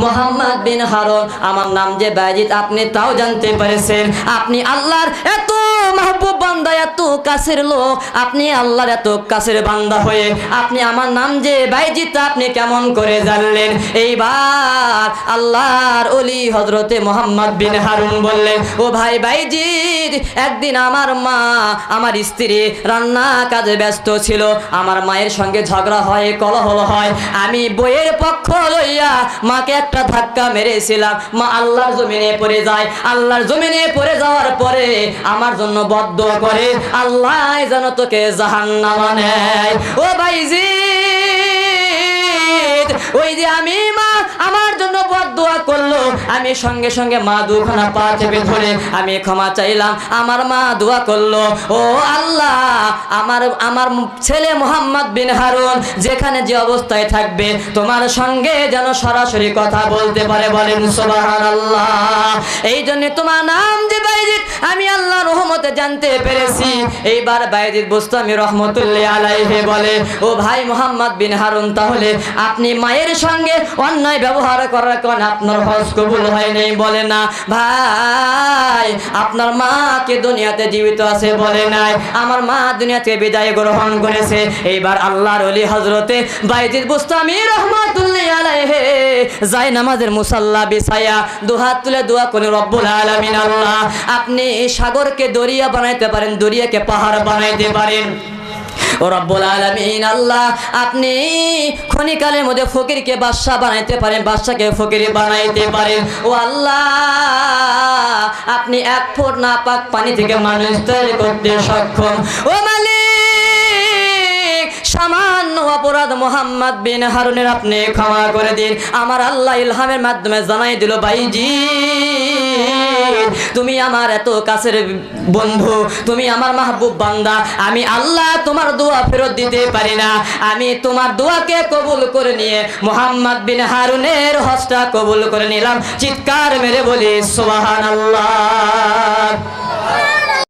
মুহাম্মদ বিন হারুন, আমার নাম যে বাইজিদ আপনি তাও জানতে পেরেছেন। আপনি আল্লাহর এত মাহবুব বান্দা, এত কাছের লোক, আপনি আল্লাহর এত কাছের বান্দা হয়ে আপনি আমার নাম যে বাইজিদ আপনি কেমন করে জানলেন? এইবার আল্লাহর ওলি হযরতে মুহাম্মদ বিন হারুন বললেন, ও ভাই বাইজিদ, একদিন আমার মা, আমার স্ত্রী রান্না কাজে ব্যস্ত ছিল, আমার মায়ের সঙ্গে ঝগড়া হয়, কলহ হয়, আমি বইয়ের পক্ষ লইয়া মাকে একটা ধাক্কা মেরেছিলাম, মা আল্লাহর জমিনে পড়ে যায়। আল্লাহর জমিনে পড়ে যাওয়ার পরে আমার জন্য বদদুয়া করে, আল্লাহ যেন তোকে জাহান্নামে নেয়। ও বাইজিদ, ওই যে আমি মা আমার জন্য বদদুয়া করলো, আমি সঙ্গে সঙ্গে মা দুখানা পা চেপে ধরে আমি ক্ষমা চাইলাম, আমার মা দোয়া করলো, ও আল্লাহ, আমার ছেলে মুহাম্মদ বিন হারুন যেখানে যে অবস্থায় থাকবে তোমার সঙ্গে যেন সরাসরি কথা বলতে পারে। বলেন সুবহানাল্লাহ। এই জন্য তোমার নাম যে বাইজিদ আমি আল্লাহর রহমতে জানতে পেরেছি। এইবার বাইজিদ বুস্তামি রহমতুল্লাহ আলাইহি বলে, ও ভাই মুহাম্মদ বিন হারুন, তাহলে আপনি মায়ের সঙ্গে অন্যায় ব্যবহার করার কারণে আপনার হজ কবুল হয় নাই? বলে না ভাই, আপনার মা কে দুনিয়াতে জীবিত আছে? বলে নাই, আমার মা দুনিয়াতে বিদায় গ্রহণ করেছে। এইবার আল্লাহর ওলি হযরতে বাইজিদ বুস্তামি রহমাতুল্লাহ আলাইহি যায় নামাজের মুসাল্লা বিছায়া দুহাত তুলে দোয়া করে, রব্বুল আলামিন, আল্লাহ আপনি সাগরকে দরিয়া বানাইতে পারেন, দরিয়াকে পাহাড় বানাইতে পারেন। ও রব্বুল আলামিন, আল্লাহ আপনি ক্ষণিকালের মধ্যে ফকিরকে বাদশা বানাইতে পারেন, বাদশাকে ফকির বানাইতে পারেন। ও আল্লাহ, আপনি এক ফোঁটা নাপাক পানি থেকে মানুষ তৈরি করতে সক্ষম। ও মালিক, সামান্য অপরাধ মুহাম্মদ বিন হারুনের আপনি ক্ষমা করে দিন। আমার আল্লাহ ইলহামের মাধ্যমে জানাই দিল, বাইজিদ, তুমি আমার এত কাছের বন্ধু, তুমি আমার মাহবুব বান্দা, আমি আল্লাহ তোমার দোয়া ফেরত দিতে পারি না। আমি তোমার দোয়াকে কবুল করে নিয়ে মুহাম্মদ বিন হারুনের হজটা কবুল করে নিলাম। চিৎকার মেরে বলি সুবহানাল্লাহ।